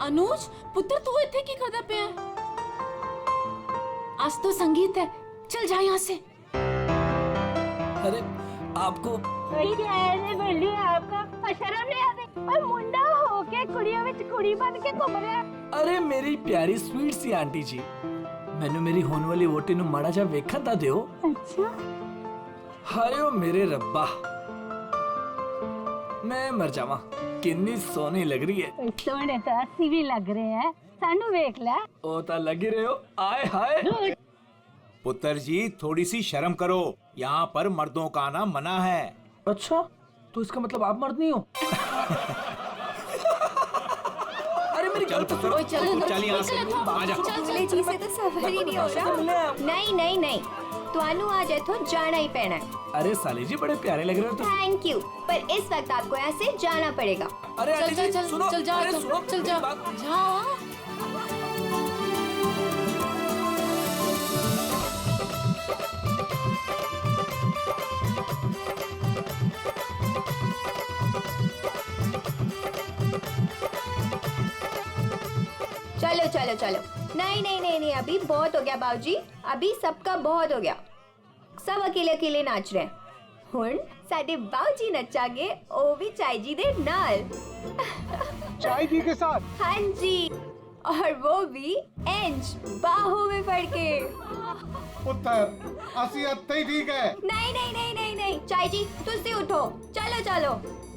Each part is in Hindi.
अनुज पुत्र तू इतने की करदा पे है? आज तो संगीत है, चल जा यहाँ से। अरे आपको आपका शर्म नहीं आती? और मुंडा होके कुड़ियों में कुड़ी बन के घूम रहा है। अरे मेरी प्यारी स्वीट सी आंटी जी, मैंने मेरी होने वाली वोटी नु माड़ा जा वेखन ता दियो। अच्छा हायो मेरे रब्बा, मैं मर जावा, किन्नी सोनी लग रही है। सोने तो अस्सी भी लग रहे हैं, सानू वेख ले। ओ ता लगी रहे हो, आए हाय। पुत्र जी थोड़ी सी शर्म करो, यहाँ पर मर्दों का आना मना है। अच्छा, तो इसका मतलब आप मर्द नहीं हो? अरे मेरी चल पुत्र, चल यहाँ से, आजा। जी से तो सफर ही नहीं हो रहा। नहीं नहीं नहीं, तुहानू आज इथों जाना ही पैना है। अरे साली जी बड़े प्यारे लग रहे हो तुम। थैंक यू, पर इस वक्त आपको यहाँ से जाना पड़ेगा। अरे चल आंटी चल जी चल सुनो, चल जा, अरे सुनो, चल जा बात- जा। चलो चलो चलो, नहीं नहीं नहीं नहीं, अभी बहुत हो गया बाबूजी, अभी सबका बहुत हो गया। सब अकेले अकेले नाच रहे हैं। हुण साडे बाबूजी नचागे, ओ भी चाय जी दे नाल। चाय जी के साथ? हाँ जी, और वो भी इंच बाहों में पड़ के। पुत्र असी अत्ते ही ठीक है। नहीं नहीं नहीं नहीं नहीं, चाय जी तुझसे उठो, चलो चलो।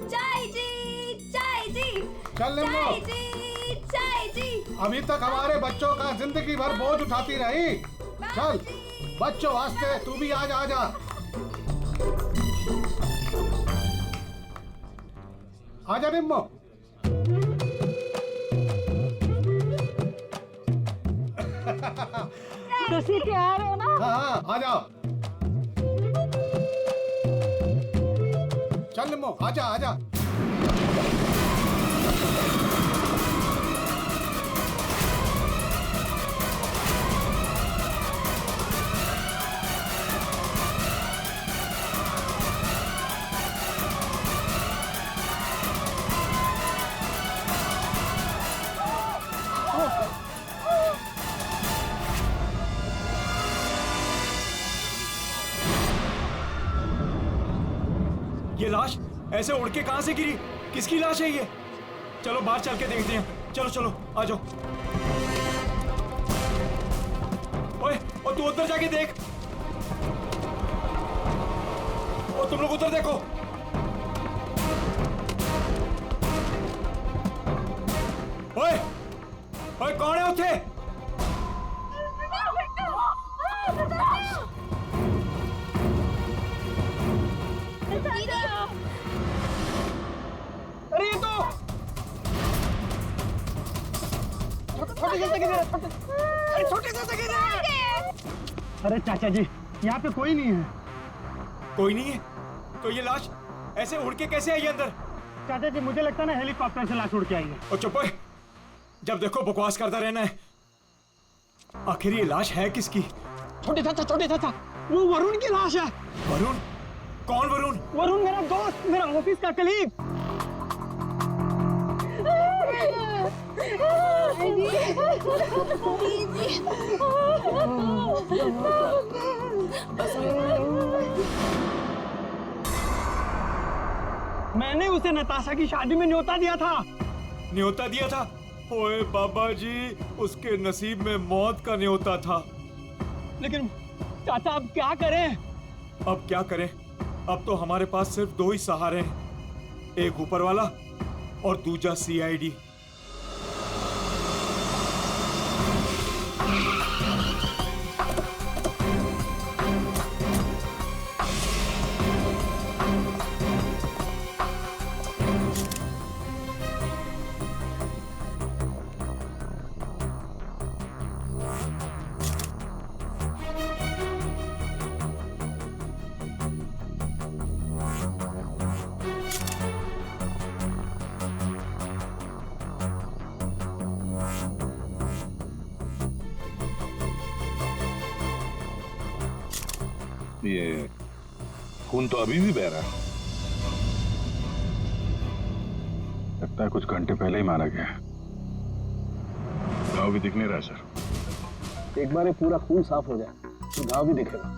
चाय जी, चाय जी, चल निम्मो। चाय जी, चाय जी। अभी तक हमारे बच्चों का जिंदगी भर बोझ उठाती रही। चल बच्चों वास्ते तू भी आज आजा। आजा निम्मो। तुसी तैयार हो ना? हाँ हाँ आ जाओ। चल निम्मो आजा आजा। ये लाश ऐसे उड़ के कहां से गिरी? किसकी लाश है ये? चलो बाहर चल के देखते हैं। चलो चलो आ जाओ। ओए, और तू उधर जाके देख। और तुम लोग उधर देखो। ओए, ओए कौन है उठे? अरे ये तो छोटे से अरे चाचा जी यहाँ पे कोई नहीं है। कोई नहीं है? तो ये लाश ऐसे उड़ के कैसे आई अंदर? चाचा जी मुझे लगता है ना हेलीकॉप्टर से लाश उड़ के आई है। और चुप है, जब देखो बकवास करता रहना है। आखिर ये लाश है किसकी? छोटे चाचा वो वरुण की लाश है। वरुण? कौन वरुण? वरुण मेरा दोस्त, मेरा ऑफिस का कलीग। मैंने उसे नताशा की शादी में न्योता दिया था। न्योता दिया था? ओए बाबा जी, उसके नसीब में मौत का न्योता था। लेकिन चाचा अब क्या करें? अब क्या करें? अब तो हमारे पास सिर्फ दो ही सहारे हैं, एक ऊपर वाला और दूजा सीआईडी। ये खून तो अभी भी बह रहा है। लगता है कुछ घंटे पहले ही मारा गया। घाव भी दिख नहीं रहा सर। एक बार ये पूरा खून साफ हो जाए तो घाव भी दिखेगा।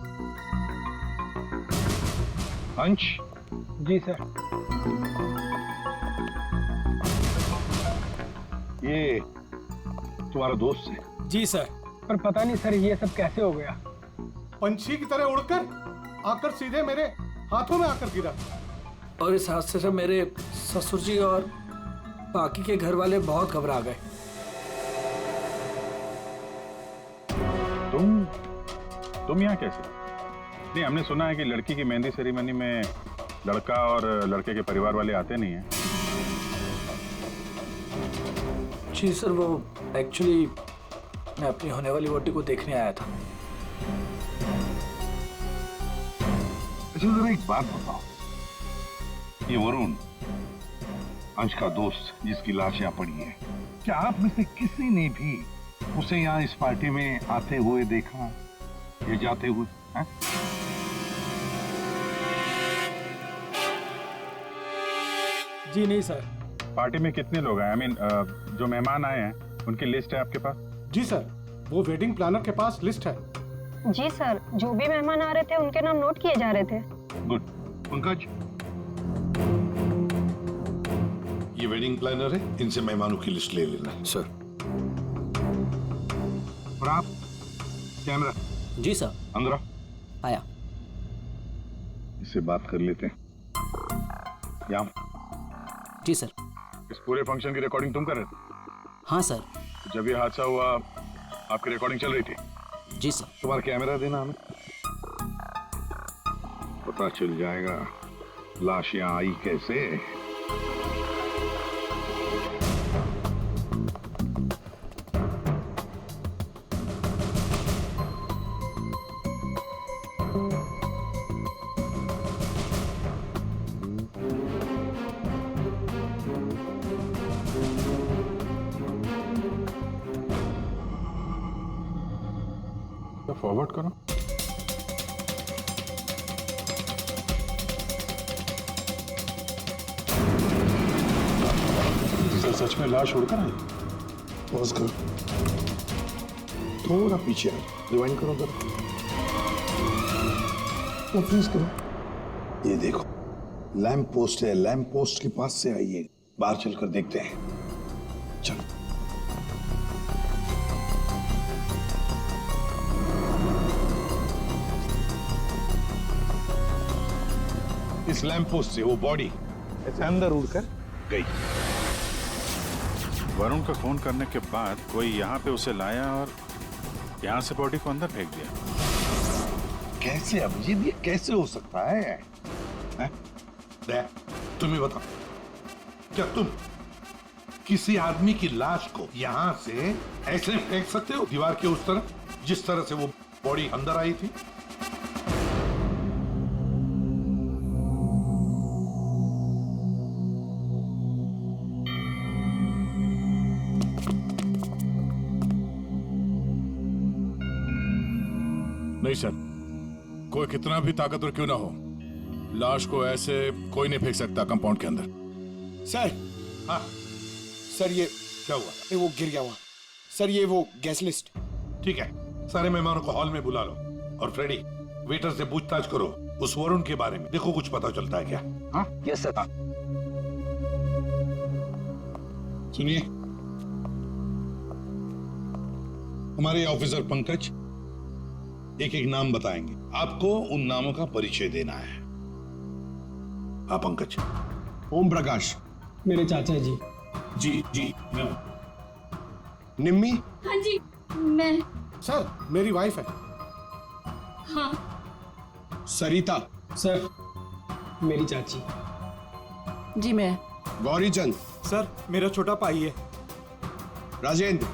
अंश। जी सर। ये तुम्हारा दोस्त है? जी सर। पर पता नहीं सर ये सब कैसे हो गया। पंछी की तरह उड़कर आकर सीधे मेरे हाथों में आकर गिरा। और इस हादसे से मेरे ससुर जी और बाकी के घर वाले बहुत घबरा गए। तुम यहाँ कैसे? नहीं, हमने सुना है कि लड़की की मेहंदी सेरेमनी में लड़का और लड़के के परिवार वाले आते नहीं हैं। जी सर, वो एक्चुअली मैं अपनी होने वाली वोटी को देखने आया था। अच्छा जरा एक बात बताओ, ये वरुण अंश का दोस्त जिसकी लाश यहाँ पड़ी है, क्या आप में से किसी ने भी उसे यहाँ इस पार्टी में आते हुए देखा या जाते हुए? है? जी नहीं सर। पार्टी में कितने लोग आए? जो मेहमान आए हैं उनकी लिस्ट है आपके पास? जी सर, वो वेडिंग प्लानर के पास लिस्ट है। जी सर, जो भी मेहमान आ रहे थे उनके नाम नोट किए जा रहे थे। गुड। पंकज, ये वेडिंग प्लानर है, इनसे मेहमानों की लिस्ट ले लेना। सर। और आप कैमरा? जी सर। अंदर आओ। आया। इससे बात कर लेते हैं। यहाँ जी सर। इस पूरे फंक्शन की रिकॉर्डिंग तुम कर रहे थे? हाँ सर। जब ये हादसा हुआ आपकी रिकॉर्डिंग चल रही थी? जी सर। तुम्हारा कैमरा देना हमें, पता चल जाएगा लाश यहाँ आई कैसे। फॉरवर्ड करो। सच में लाश उड़कर आई? पॉज करो, थोड़ा पीछे रिवाइंड करो जरा, तो प्लीज करो। ये देखो लैंप पोस्ट है, लैंप पोस्ट के पास से आई है। बाहर चलकर देखते हैं, चलो। इस लैंप पोस्ट से वो बॉडी ऐसे अंदर उड़कर गई। वरुण का फोन करने के बाद कोई यहाँ पे उसे लाया और यहाँ से बॉडी को अंदर फेंक दिया। कैसे अभिजीत, ये कैसे हो सकता है? तुम ही बताओ, क्या तुम किसी आदमी की लाश को यहां से ऐसे फेंक सकते हो दीवार के उस तरफ, जिस तरह से वो बॉडी अंदर आई थी? नहीं सर, कोई कितना भी ताकतवर क्यों ना हो, लाश को ऐसे कोई नहीं फेंक सकता कंपाउंड के अंदर। सर, हाँ सर, ये क्या हुआ? वो गिर गया वहाँ सर। ये वो गैस लिस्ट। ठीक है, सारे मेहमानों को हॉल में बुला लो और फ्रेडी वेटर से पूछताछ करो उस वरुण के बारे में। देखो कुछ पता चलता है क्या? हाँ यस सर। सुनिए, हमारे ऑफिसर पंकज एक एक नाम बताएंगे, आपको उन नामों का परिचय देना है। हाँ पंकज। ओम प्रकाश मेरे चाचा जी। जी जी। निम्मी। हाँ जी मैं। सर मेरी वाइफ है। हाँ सरिता। सर मेरी चाची। जी मैं। गौरी चंद। सर मेरा छोटा भाई है। राजेंद्र।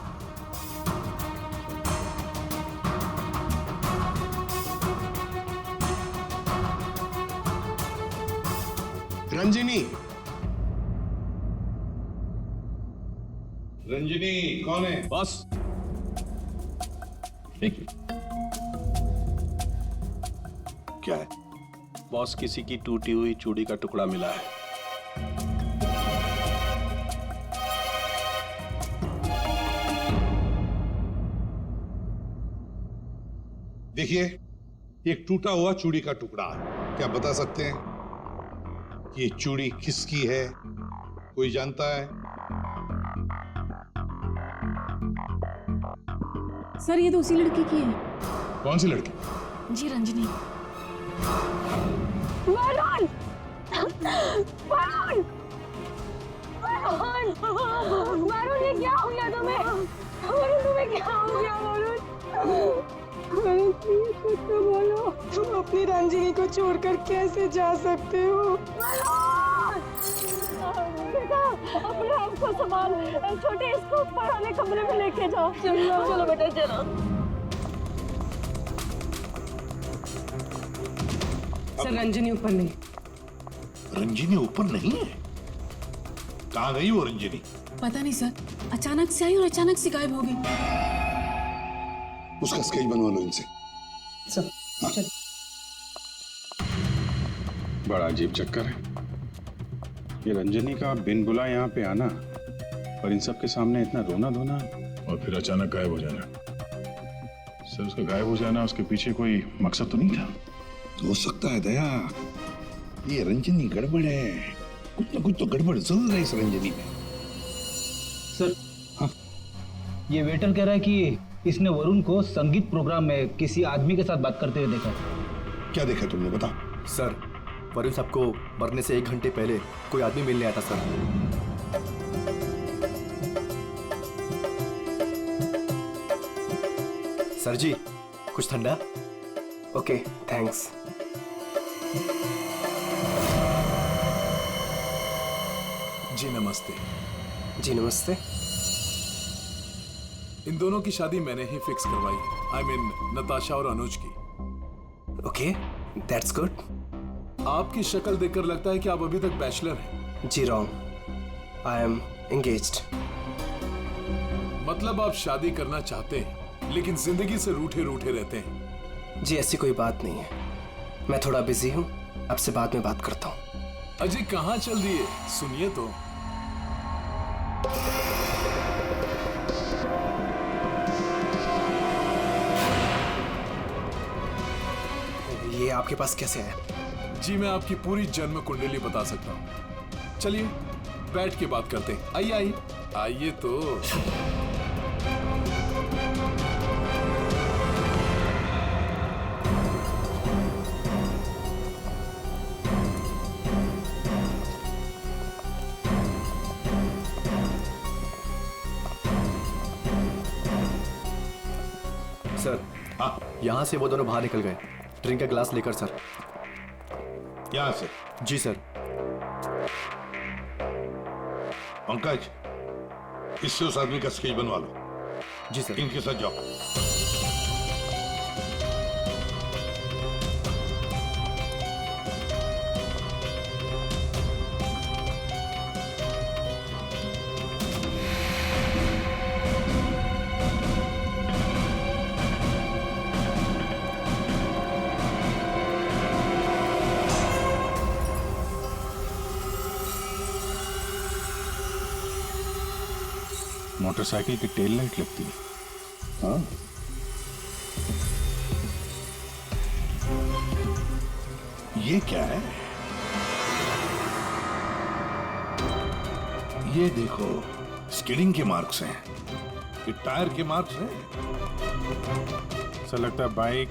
रंजिनी। रंजिनी कौन है? बॉस क्या है? बॉस किसी की टूटी हुई चूड़ी का टुकड़ा मिला है। देखिए, एक टूटा हुआ चूड़ी का टुकड़ा। क्या बता सकते हैं ये चूड़ी किसकी है? कोई जानता है? सर ये तो उसी लड़की की है। कौन सी लड़की? जी रंजनी। वरुण! वरुण! वरुण! वरुण ये क्या हो गया तुम्हें? वरुण तुम्हें क्या हो गया वरुण? वरुण प्लीज कुछ तो बोलो। तुम अपनी रंजिनी को छोड़कर कैसे जा सकते हो? वरुण! बेटा अपने आप को संभाल। छोटे इसको ऊपर वाले कमरे में लेके जाओ। चलो चलो बेटा चलो। सर रंजनी ऊपर नहीं। रंजिनी ऊपर नहीं है? कहाँ गई वो रंजिनी? पता नहीं सर, अचानक से आई और अचानक से गायब हो गई। उसका स्केच बनवा लो इनसे। सर चल। बड़ा अजीब चक्कर है ये रंजनी का, बिन बुलाए यहाँ पे आना और इन सब के सामने इतना रोना धोना और फिर अचानक गायब हो जाना। सर उसका गायब हो जाना, उसके पीछे कोई मकसद तो नहीं था? हो सकता है दया, ये रंजनी गड़बड़ है। कुछ ना कुछ तो गड़बड़ जरूर है इस रंजनी में। सर हाँ, ये वेटर कह रहा है कि इसने वरुण को संगीत प्रोग्राम में किसी आदमी के साथ बात करते हुए देखा। क्या देखा तुमने, बताओ। सर वरुण साहब को मरने से 1 घंटे पहले कोई आदमी मिलने आया था सर। सर जी कुछ ठंडा? Okay thanks. जी नमस्ते। जी नमस्ते। इन दोनों की शादी मैंने ही फिक्स करवाई है। आई मीन नताशा और अनुज की। Okay that's good. आपकी शक्ल देखकर लगता है कि आप अभी तक बैचलर हैं। जी रॉन्ग, आई एम एंगेज्ड। मतलब आप शादी करना चाहते हैं लेकिन जिंदगी से रूठे रूठे रहते हैं। जी ऐसी कोई बात नहीं है, मैं थोड़ा बिजी हूँ, आपसे बाद में बात करता हूँ। अजय कहाँ चल दिए, सुनिए तो। ये आपके पास कैसे आया? जी मैं आपकी पूरी जन्म कुंडली बता सकता हूँ। चलिए बैठ के बात करते हैं। आइए आइए आइए तो। सर हाँ, यहाँ से वो दोनों बाहर निकल गए। ड्रिंक का ग्लास लेकर सर। यहाँ से? जी सर। पंकज, इससे उस आदमी का स्केच बनवा लो। जी सर। इनके साथ जाओ। मोटरसाइकिल की टेल लाइट लगती है। हाँ, ये क्या है? ये देखो, स्किडिंग के मार्क्स हैं, ये टायर के मार्क्स हैं। ऐसा लगता है बाइक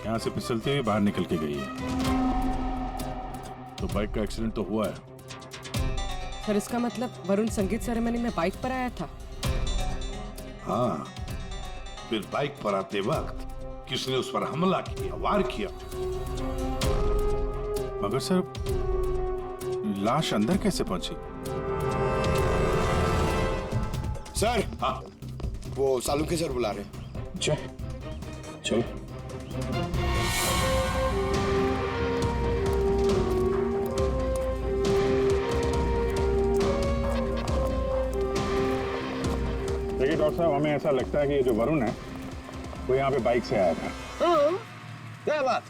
यहां से फिसलते हुए बाहर निकल के गई है। तो बाइक का एक्सीडेंट तो हुआ है। सर इसका मतलब वरुण संगीत सेरेमनी में बाइक पर आया था। हाँ, फिर बाइक पर आते वक्त किसने उस पर हमला किया, वार किया। मगर सर, लाश अंदर कैसे पहुंची? सर, हाँ, वो सालुंखे सर बुला रहे हैं। चलो। देखिए डॉक्टर साहब, हमें ऐसा लगता है कि ये जो वरुण है वो यहाँ पे बाइक से आया था। हाँ, क्या बात।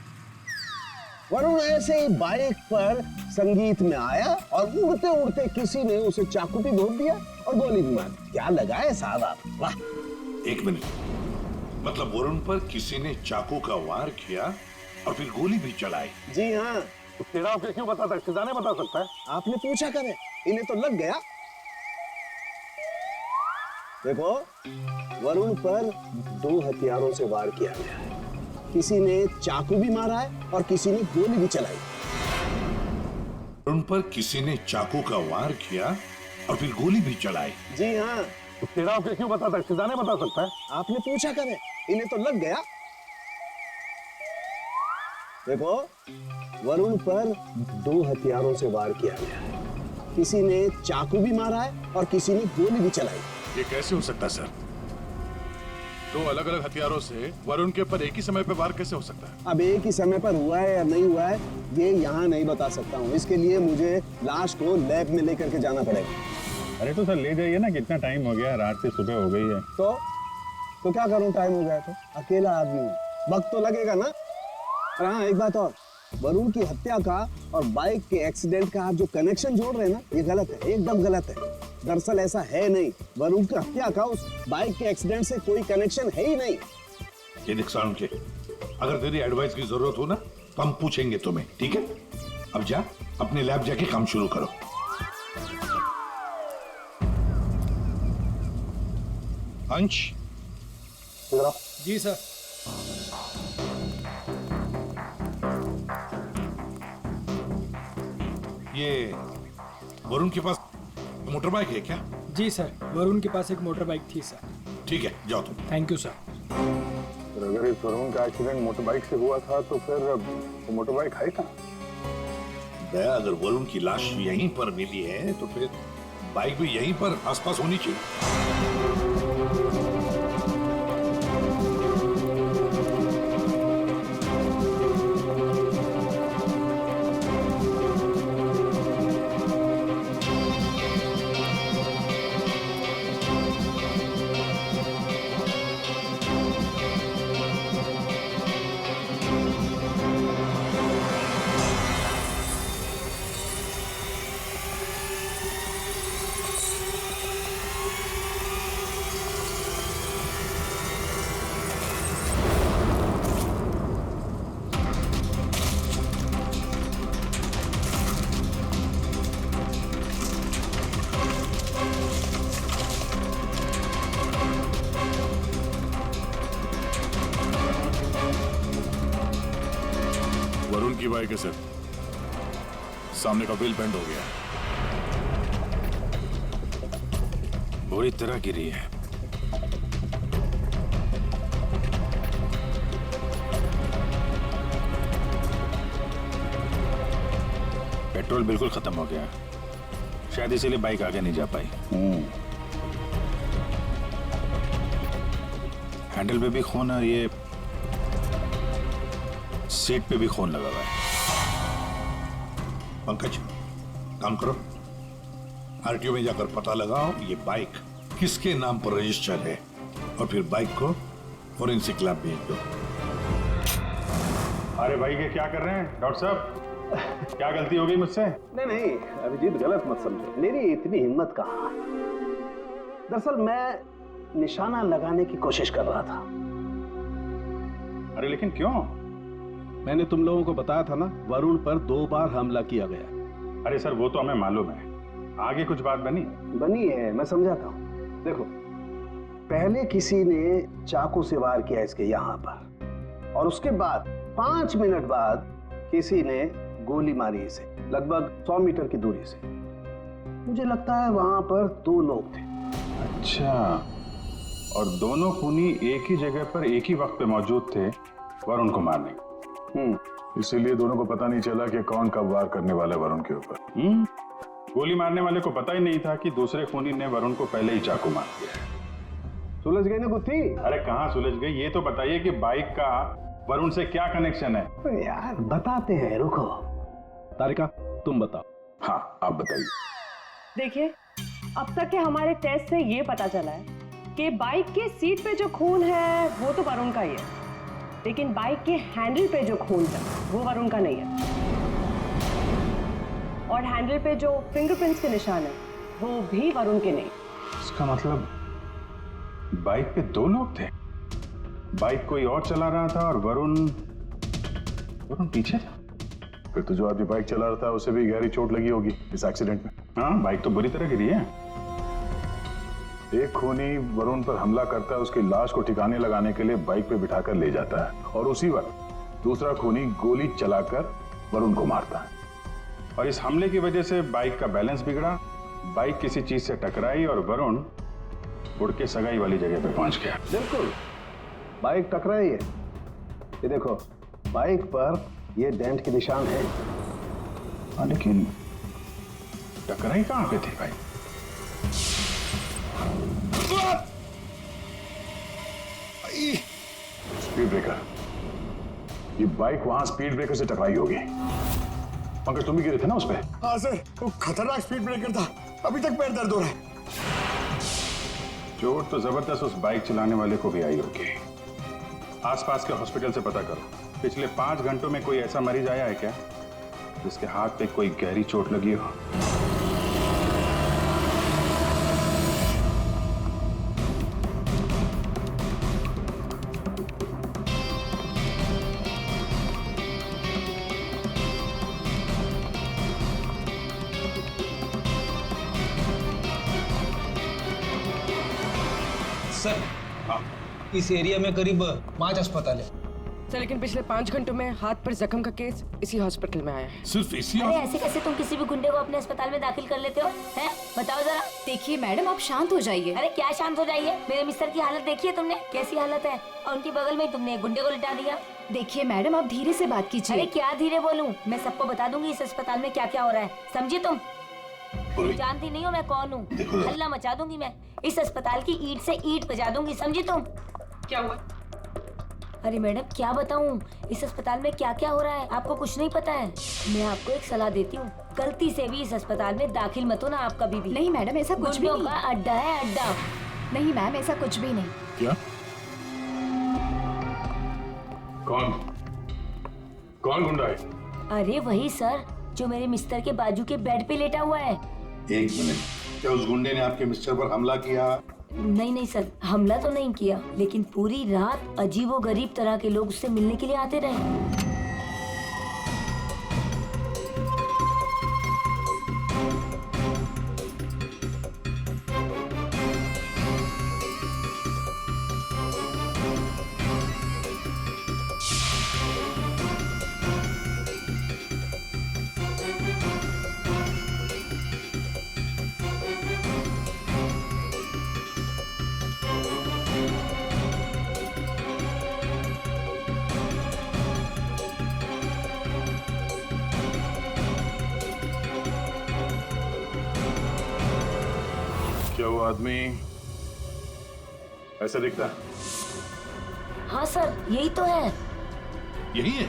वरुण ऐसे ही बाइक पर संगीत में आया और उड़ते उड़ते किसी ने उसे चाकू भी घोंप दिया और गोली भी मार दी। क्या लगा है साहब आप? वाह। एक मिनट, मतलब वरुण पर किसी ने चाकू का वार किया और फिर गोली भी चलाई? जी हाँ। तेरा आपको क्यों बताता है? खजाने बता सकता है। आपने पूछा करे, इन्हें तो लग गया। देखो, वरुण पर 2 हथियारों से वार किया गया है। किसी ने चाकू भी मारा है और किसी ने गोली भी चलाई। वरुण पर किसी ने चाकू का वार किया और फिर गोली भी चलाई? जी हाँ। तेरा आपको क्यों बताता है? खजाने बता सकता है। आपने पूछा करे, इन्हें तो लग गया। देखो, वरुण पर 2 हथियारों से वार किया गया है। किसी ने चाकू भी मारा है और किसी ने गोली भी चलाई। ये कैसे हो सकता है सर? 2 अलग-अलग हथियारों से वरुण के ऊपर एक ही समय पे वार कैसे हो सकता है? अब एक ही समय पर हुआ है या नहीं हुआ है, ये यहाँ नहीं बता सकता हूँ। इसके लिए मुझे लाश को लैब में लेकर के जाना पड़ेगा। अरे तो सर ले जाइए ना, कितना टाइम हो गया, रात से सुबह हो गई है। तो क्या करूँ, टाइम हो गया तो? अकेला आदमी हूँ, वक्त तो लगेगा ना। और हाँ, एक बात और, वरुण की हत्या का और बाइक के एक्सीडेंट का आप जो कनेक्शन जोड़ रहे हैं ना, ये गलत है, एकदम गलत है। दरअसल ऐसा है नहीं। वरुण की हत्या का उस बाइक के एक्सीडेंट से कोई कनेक्शन है ही नहीं। ये देख सालुंखे, अगर तेरी एडवाइस की जरूरत हो ना तो हम पूछेंगे तुम्हें, ठीक है? अब जा, अपने लैब जाके काम शुरू करो। अंश, जी सर। ये वरुण के पास मोटर बाइक है क्या? जी सर, वरुण के पास एक मोटर बाइक थी सर। ठीक है, जाओ तुम। Thank you sir. अगर इस वरुण का एक्सीडेंट मोटर बाइक से हुआ था तो फिर वो मोटर बाइक है कहाँ? दया, अगर वरुण की लाश यहीं पर मिली है तो फिर बाइक भी यहीं पर आसपास होनी चाहिए। वरुण की बाइक है सर, सामने का व्हील बेंड हो गया, बुरी तरह गिरी है। पेट्रोल बिल्कुल खत्म हो गया, शायद इसीलिए बाइक आगे नहीं जा पाई। हैंडल पे भी खून और ये सीट पे भी खून लगा हुआ है। पंकज, काम करो, आरटीओ में जाकर पता लगाओ ये बाइक किसके नाम पर रजिस्टर है और फिर बाइक को फोरेंसिक लैब भेज दो। अरे भाई ये क्या कर रहे हैं डॉक्टर साहब? क्या गलती हो गई मुझसे? नहीं, अभिजीत गलत मत समझो, मेरी इतनी हिम्मत कहाँ। दरअसल मैं निशाना लगाने की कोशिश कर रहा था। अरे लेकिन क्यों? मैंने तुम लोगों को बताया था ना, वरुण पर 2 बार हमला किया गया। अरे सर वो तो हमें मालूम है, आगे कुछ बात बनी है, मैं समझाता हूँ। देखो, पहले किसी ने चाकू से वार किया इसके यहाँ पर, और उसके बाद 5 मिनट बाद किसी ने गोली मारी इसे, लगभग 100 मीटर की दूरी से। मुझे लगता है वहां पर 2 लोग थे। अच्छा, और दोनों खूनी एक ही जगह पर एक ही वक्त पे मौजूद थे वरुण को मारने। इसीलिए दोनों को पता नहीं चला कि कौन कब वार करने वाला है वरुण के ऊपर। गोली मारने वाले को पता ही नहीं था कि दूसरे खूनी ने वरुण को पहले ही चाकू मार दिया। सुलझ गई ना गुत्थी? अरे कहाँ सुलझ गई, ये तो बताइए कि बाइक का वरुण से क्या कनेक्शन है? यार बताते हैं, रुको। तारिका तुम बताओ। हाँ आप बताइए। देखिए, अब तक के हमारे टेस्ट से ये पता चला है कि बाइक के सीट पे जो खून है वो तो वरुण का ही है, लेकिन बाइक के हैंडल पे जो खून है वो वरुण का नहीं है। और हैंडल पे जो फिंगरप्रिंट्स के निशान है वो भी वरुण के नहीं। इसका मतलब बाइक पे 2 लोग थे, बाइक कोई और चला रहा था और वरुण पीछे था। फिर तो जो आदमी बाइक चला रहा था उसे भी गहरी चोट लगी होगी इस एक्सीडेंट में। हाँ, बाइक तो बुरी तरह गिरी है। एक खूनी वरुण पर हमला करता है, उसकी लाश को ठिकाने लगाने के लिए बाइक पे बिठाकर ले जाता है, और उसी वक्त दूसरा खूनी गोली चलाकर वरुण को मारता है। और इस हमले की वजह से बाइक का बैलेंस बिगड़ा, बाइक किसी चीज से टकराई और वरुण उड़ के सगाई वाली जगह पे पहुंच गया। बिल्कुल, बाइक टकराई है। ये देखो, बाइक पर ये डेंट के निशान है। लेकिन टकराई कहां पे थी भाई? Speed breaker. ये बाइक वहां स्पीड ब्रेकर से टकराई होगी। पंकज तुम भी गिरे थे ना उस पे? हाँ सर, वो खतरनाक स्पीड ब्रेकर था, अभी तक पैर दर्द हो रहा है। चोट तो जबरदस्त उस बाइक चलाने वाले को भी आई होगी। आसपास के हॉस्पिटल से पता करो, पिछले 5 घंटों में कोई ऐसा मरीज आया है क्या जिसके हाथ पे कोई गहरी चोट लगी हो? सर, इस एरिया में करीब 5 अस्पताल है सर, लेकिन पिछले 5 घंटों में हाथ पर जख्म का केस इसी हॉस्पिटल में आया है। सिर्फ इसी? अरे ऐसे कैसे तुम किसी भी गुंडे को अपने अस्पताल में दाखिल कर लेते हो? हैं? बताओ जरा। देखिए मैडम, आप शांत हो जाइए। अरे क्या शांत हो जाइए? मेरे मिस्टर की हालत देखिए तुमने, कैसी हालत है, और उनकी बगल में तुमने एक गुंडे को लिटा दिया। देखिए मैडम, आप धीरे से बात कीजिए। अरे क्या धीरे बोलूं? मैं सबको बता दूंगी इस अस्पताल में क्या क्या हो रहा है, समझी तुम? जानती नहीं हो मैं कौन हूँ? हल्ला मचा दूंगी मैं, इस अस्पताल की ईंट से ईंट बजा दूंगी, समझी तुम? क्या हुआ? अरे मैडम क्या बताऊं, इस अस्पताल में क्या क्या हो रहा है आपको कुछ नहीं पता है। मैं आपको एक सलाह देती हूँ, गलती से भी इस अस्पताल में दाखिल मत हो ना आप कभी भी। नहीं मैडम, ऐसा कुछ भी नहीं का अड्डा है, अड्डा। नहीं मैम, ऐसा कुछ भी नहीं। क्या? कौन गुंडा है? अरे वही सर, जो मेरे मिस्टर के बाजू के बेड पे लेटा हुआ है। 1 मिनट, क्या उस गुंडे ने आपके मिस्टर पर हमला किया? नहीं सर, हमला तो नहीं किया, लेकिन पूरी रात अजीबोगरीब तरह के लोग उससे मिलने के लिए आते रहे। क्या वो आदमी ऐसा दिखता है? हाँ सर, यही तो है। यही है?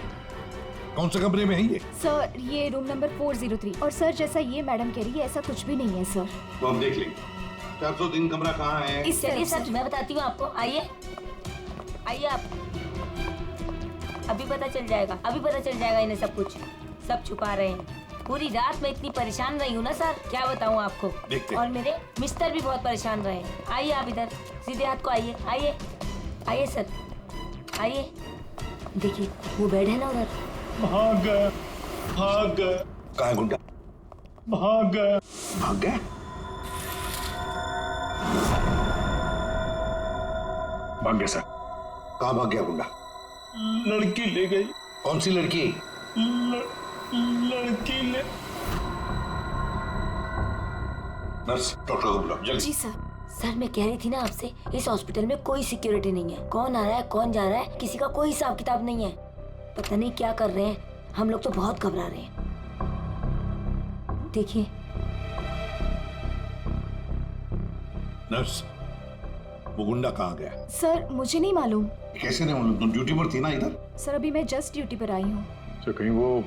कौन से कमरे में है ये? सर, ये रूम नंबर 403। और सर, जैसा ये मैडम कह रही है, ऐसा कुछ भी नहीं है सर। तो हम देख लेंगे। 403 कमरा कहाँ है? इस चलिए सर, मैं बताती हूँ आपको, आइए आइए आप। अभी पता चल जाएगा, अभी पता चल जाएगा इन्हें सब कुछ, सब छुपा रहे हैं। पूरी रात मैं इतनी परेशान रही हूँ ना सर, क्या बताऊँ आपको। देखते। और मेरे मिस्टर भी बहुत परेशान रहे। आइए आप इधर, सीधे हाथ को आइए, आइए आइए सर, आइए। देखिए वो बेड है ना उधर। भाग गया, भाग गया। कहाँ है गुंडा? भाग गया। भाग गया? भाग गया सर। कहाँ भाग गया गुंडा? लड़की ले गई। कौन सी लड़की? लड़की ले। नर्स, डॉक्टर को बुलाओ जल्दी। जी सर। सर मैं कह रही थी ना आपसे, इस हॉस्पिटल में कोई सिक्योरिटी नहीं है। कौन आ रहा है कौन जा रहा है किसी का कोई हिसाब किताब नहीं है। पता नहीं क्या कर रहे हैं, हम लोग तो बहुत घबरा रहे हैं। देखिए नर्स, वो गुंडा कहाँ गया? सर मुझे नहीं मालूम। कैसे नहीं मालूम? तुम ड्यूटी पर थी ना इधर? सर अभी मैं जस्ट ड्यूटी पर आई हूँ। तो कहीं वो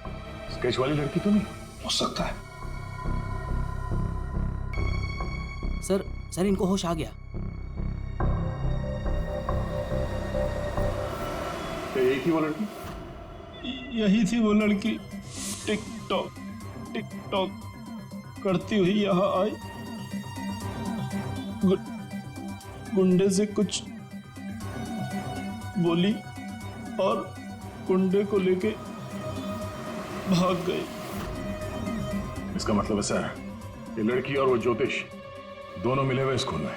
स्केच वाली लड़की तो नहीं हो सकता है? सर इनको होश आ गया। यही थी वो लड़की? यही थी वो लड़की। टिकटॉक टिकटॉक करती हुई यहाँ आई। गुंडे से कुछ बोली और गुंडे को लेके भाग गई। इसका मतलब है सर, ये लड़की और वो ज्योतिष दोनों मिले हुए इस खून में।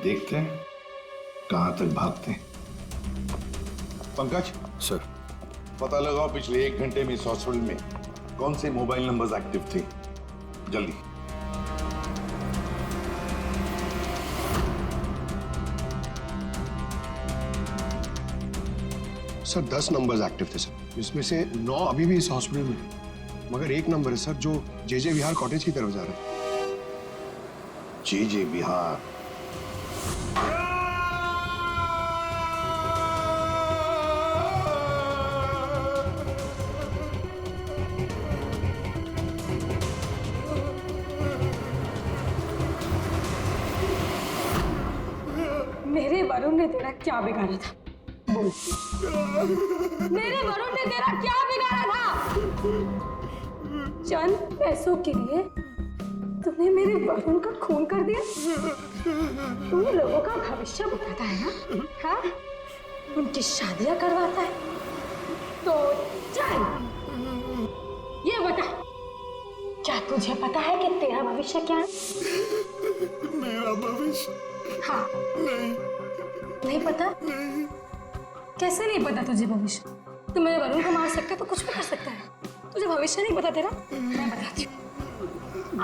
देखते हैं कहां तक भागते हैं। पंकज सर, पता लगाओ पिछले 1 घंटे में इस हॉस्पिटल में कौन से मोबाइल नंबर्स एक्टिव थे। जल्दी। सर 10 नंबर्स एक्टिव थे सर, जिसमें से 9 अभी भी इस हॉस्पिटल में है। मगर एक नंबर है सर जो जे विहार कॉटेज की तरफ जा रहा है। जे विहार? मेरे वरुण ने तेरा क्या बिगाड़ा था? बोल। मेरे वरुण ने तेरा क्या बिगाड़ा था? चंद पैसों के लिए तुमने मेरे वरुण का खून कर दिया। तुम लोगों का भविष्य बताता है ना, हाँ? उनकी शादियां करवाता है। तो चल ये बता, क्या तुझे पता है कि तेरा भविष्य क्या है? मेरा भविष्य? हाँ। नहीं पता? नहीं। कैसे नहीं पता तुझे भविष्य? तू मेरे वरुण को मार सकता है तो कुछ भी कर सकता है। तुझे भविष्य नहीं पता तेरा? मैं बताती हूँ।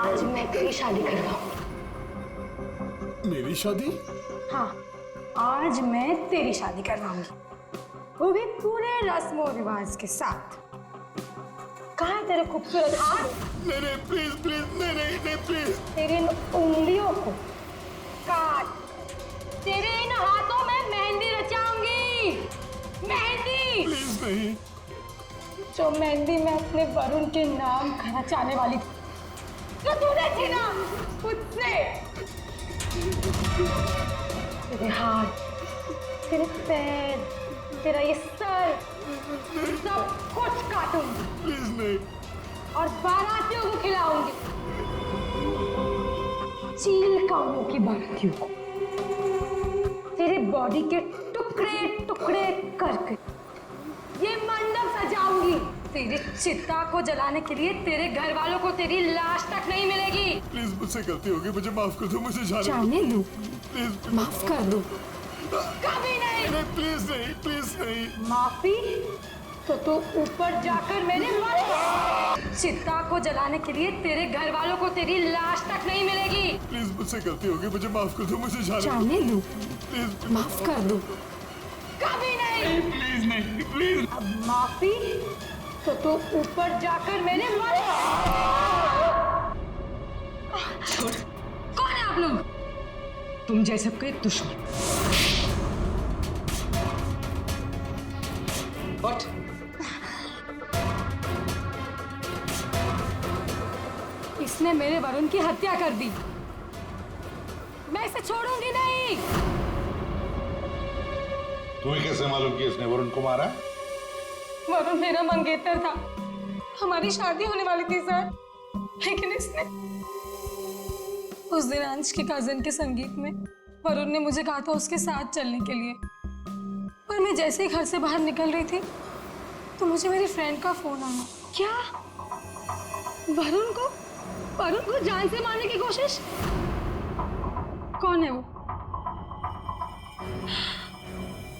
आज मैं तेरी शादी करवाऊंगी। मेरी शादी? हाँ, आज मैं तेरी शादी करवाऊंगी, वो भी पूरे रस्म और रिवाज के साथ। कहाँ है तेरे खूबसूरत हाथ? नहीं प्लीज प्लीज, नहीं प्लीज। तेरी इन उंगलियों को काट, तेरे इन हाथों में मेहंदी रचाऊंगी। मेहंदी? प्लीज नहीं। जो मेहंदी मैं अपने वरुण के नाम रचाने वाली थी, जो तूने छीना मुझसे। तेरे हाथ, तेरे पैर, तेरा ये सर, सब कुछ काटूंगी। प्लीज नहीं। और बारातियों को खिलाऊंगी। चील कामों की बारातियों को तेरे बॉडी के टुकड़े टुकड़े करके ये मंडप सजाऊंगी। तेरी चिता को जलाने के लिए तेरे घर वालों को तेरी लाश तक नहीं मिलेगी। प्लीज मुझसे गलती होगी, मुझे माफ कर दो, मुझे जाने दो। प्लीज माफ कर दो। कभी नहीं। प्लीज नहीं, प्लीज नहीं। माफी तो तू ऊपर जाकर मेरे मर। चिता को जलाने के लिए तेरे घर वालों को तेरी लाश तक नहीं मिलेगी। प्लीज मुझसे गलती होगी, मुझे माफ कर दो, मुझे जाने दो। प्लीज माफ कर दो। कभी नहीं। प्लीज नहीं, प्लीज। अब माफी तो तू ऊपर जाकर मेरे मर। कौन है आप लोग? तुम जैसे कोई दुश्मन। इसने मेरे वरुण की हत्या कर दी। मैं इसे छोड़ूंगी नहीं। तुम्हें कैसे मालूम कि इसने वरुण को मारा? वरुण मेरा मंगेतर था। हमारी शादी होने वाली थी सर, लेकिन इसने उस दिन अंश के कजन के संगीत में वरुण ने मुझे कहा था उसके साथ चलने के लिए, पर मैं जैसे ही घर से बाहर निकल रही थी तो मुझे मेरी फ्रेंड का फोन आया। क्या वरुण को जान से मारने की कोशिश? कौन है वो?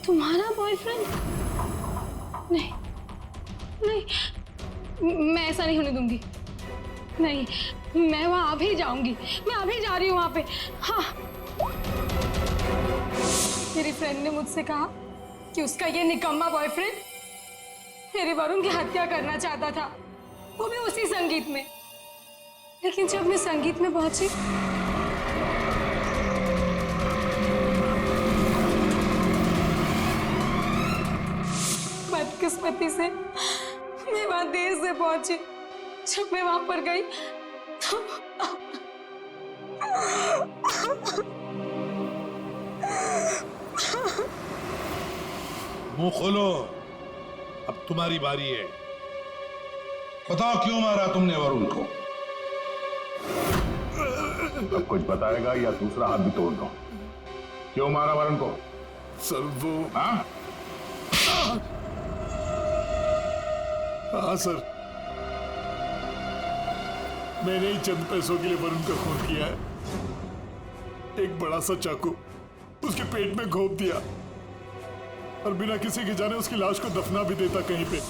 तुम्हारा बॉयफ्रेंड? नहीं नहीं, मैं ऐसा नहीं होने दूंगी। नहीं, मैं वहां अभी जाऊंगी, मैं अभी जा रही हूँ वहां पे। हाँ, मेरी फ्रेंड ने मुझसे कहा कि उसका ये निकम्मा बॉयफ्रेंड मेरे वरुण की हत्या करना चाहता था, वो भी उसी संगीत में। लेकिन जब मैं संगीत में पहुंची बदकिस्मती से मैं वहां देर से पहुंची। जब मैं वहां पर गई तो मुंह खोलो, अब तुम्हारी बारी है। बताओ क्यों मारा तुमने वरुण को? अब कुछ बताएगा या दूसरा हाथ भी तोड़ दो। क्यों मारा वरुण को? सर वो हाँ सर, मैंने ही चंद पैसों के लिए वरुण का खून किया है। एक बड़ा सा चाकू उसके पेट में घोंप दिया और बिना किसी के जाने उसकी लाश को दफना भी देता कहीं पे।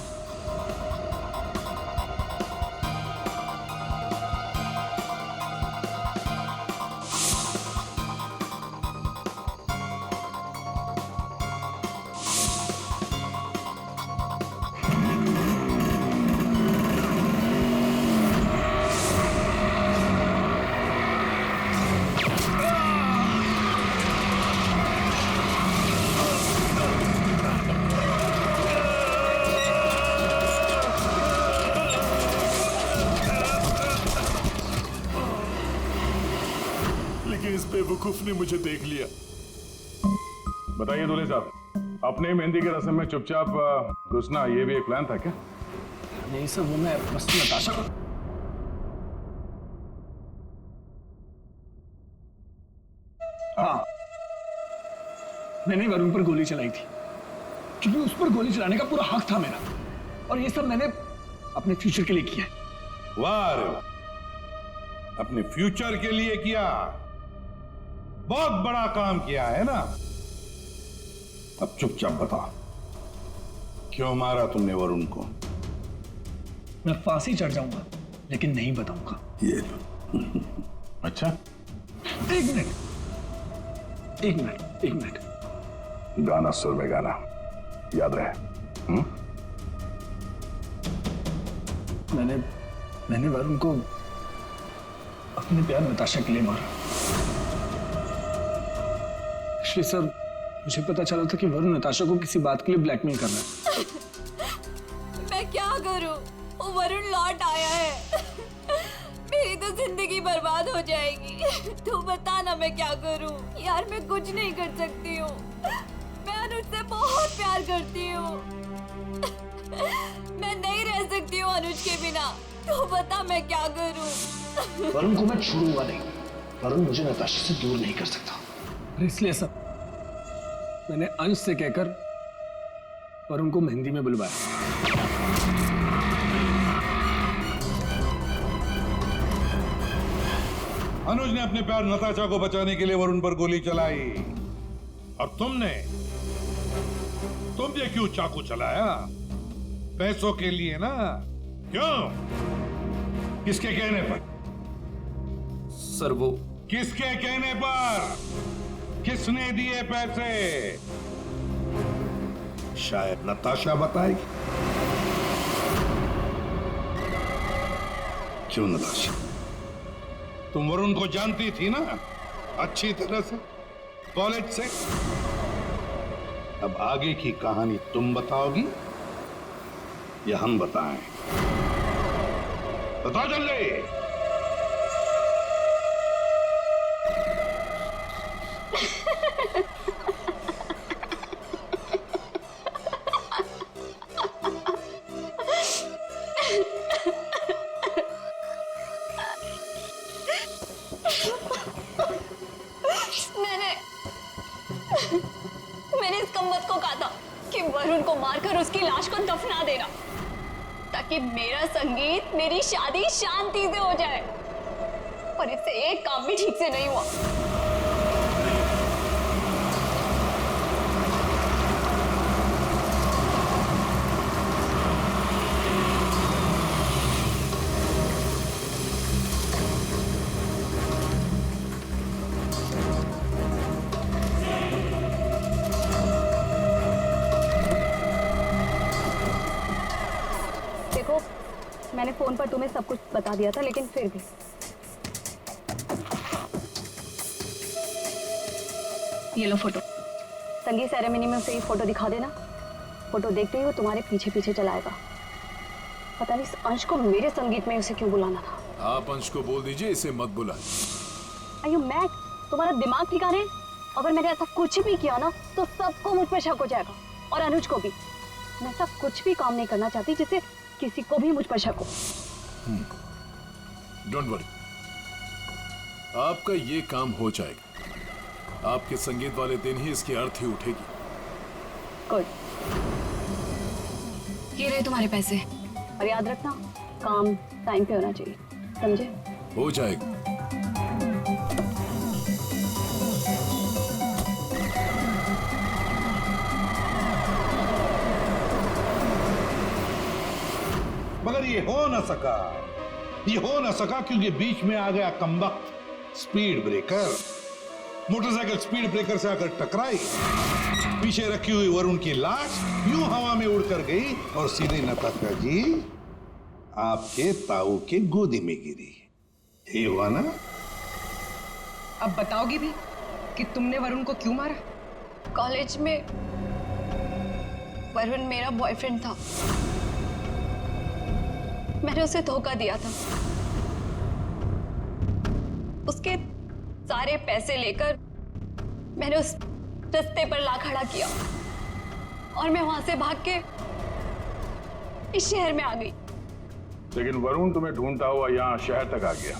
इस बेवकूफ ने मुझे देख लिया। बताइए दूल्हे साहब, अपने मेहंदी के रस्म में चुपचाप घुसना ये भी एक प्लान था क्या? नहीं सर, वो मैं बस नताशा को। हाँ, मैंने वरुण पर गोली चलाई थी क्योंकि उस पर गोली चलाने का पूरा हक था मेरा, और ये सब मैंने अपने फ्यूचर के लिए किया। वाह रे, अपने फ्यूचर के लिए किया, बहुत बड़ा काम किया है ना। अब चुपचाप बता, क्यों मारा तुमने वरुण को? मैं फांसी चढ़ जाऊंगा लेकिन नहीं बताऊंगा। ये अच्छा, एक मिनट। गाना सुर में गाना याद रहे। मैंने वरुण को अपने प्यार नताशा के लिए मारा। एक्चुअली सर, मुझे पता चला था कि वरुण नताशा को किसी बात के लिए ब्लैकमेल कर रहा है। मैं क्या करूं? वो वरुण लौट आया है। मेरी तो जिंदगी बर्बाद हो जाएगी। तू बता ना मैं क्या करूं? यार मैं कुछ नहीं कर सकती हूँ। मैं अनुज से बहुत प्यार करती हूँ। मैं नहीं रह सकती हूँ अनुज के बिना। तू बता मैं क्या करूं? वरुण को मैं छोड़ूंगा नहीं। वरुण मुझे नताशा से दूर नहीं कर सकता। इसलिए सर, मैंने अंश से कहकर वरुण को मेहंदी में बुलवाया। अनुज ने अपने प्यार नताशा को बचाने के लिए वरुण पर गोली चलाई, और तुमने क्यों चाकू चलाया? पैसों के लिए ना? क्यों? किसके कहने पर? सर वो किसके कहने पर? किसने दिए पैसे? शायद नताशा बताएगी। क्यों नताशा, तुम वरुण को जानती थी ना अच्छी तरह से, कॉलेज से। अब आगे की कहानी तुम बताओगी या हम बताएं? बताओ जल्दी। वरुण को मारकर उसकी लाश को दफना देना, ताकि मेरा संगीत, मेरी शादी शांति से हो जाए। पर इससे एक काम भी ठीक से नहीं हुआ। देखो, मैंने फोन पर तुम्हें सब कुछ बता दिया था, लेकिन फिर भी ये लो फोटो। संगीत सेरेमनी में उसे ये फोटो दिखा देना। फोटो देखते ही वो तुम्हारे पीछे पीछे चला आएगा। पता नहीं इस अंश को मेरे संगीत में उसे क्यों बुलाना था। आप अंश को बोल दीजिए इसे मत बुलाएं। अयो मैक, तुम्हारा दिमाग ठिकाने है? अगर मैंने ऐसा कुछ भी किया ना तो सबको मुझ पर शक हो जाएगा, और अनुज को भी। मैं ऐसा कुछ भी काम नहीं करना चाहती जिससे किसी को भी मुझ पर शक हो। डोंट वरी, आपका ये काम हो जाएगा। आपके संगीत वाले दिन ही इसकी अर्थी उठेगी। गुड। ये रहे तुम्हारे पैसे। और याद रखना, काम टाइम पे होना चाहिए, समझे? हो जाएगा। मगर ये हो न सका, ये हो न सका क्योंकि बीच में आ गया कमबख्त speed breaker. Motorcycle speed breaker से आकर टकराई, पीछे रखी हुई वरुण की लाश यूं हवा में उड़कर गई और सीधे नताशा जी आपके ताऊ के गोदी में गिरी। ये हुआ ना? अब बताओगी भी कि तुमने वरुण को क्यों मारा? कॉलेज में वरुण मेरा बॉयफ्रेंड था। मैंने उसे धोखा दिया था। उसके सारे पैसे लेकर मैंने उस रास्ते पर ला खड़ा किया और मैं वहां से भाग के इस शहर में आ गई। लेकिन वरुण तुम्हें ढूंढता हुआ यहाँ शहर तक आ गया,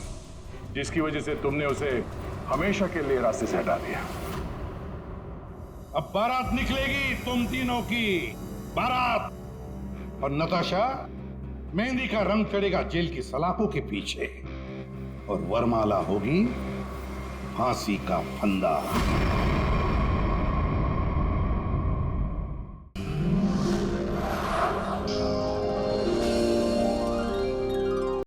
जिसकी वजह से तुमने उसे हमेशा के लिए रास्ते से हटा दिया। अब बारात निकलेगी तुम तीनों की, बारात। और नताशा, मेहंदी का रंग चढ़ेगा जेल की सलाखों के पीछे, और वरमाला होगी फांसी का फंदा।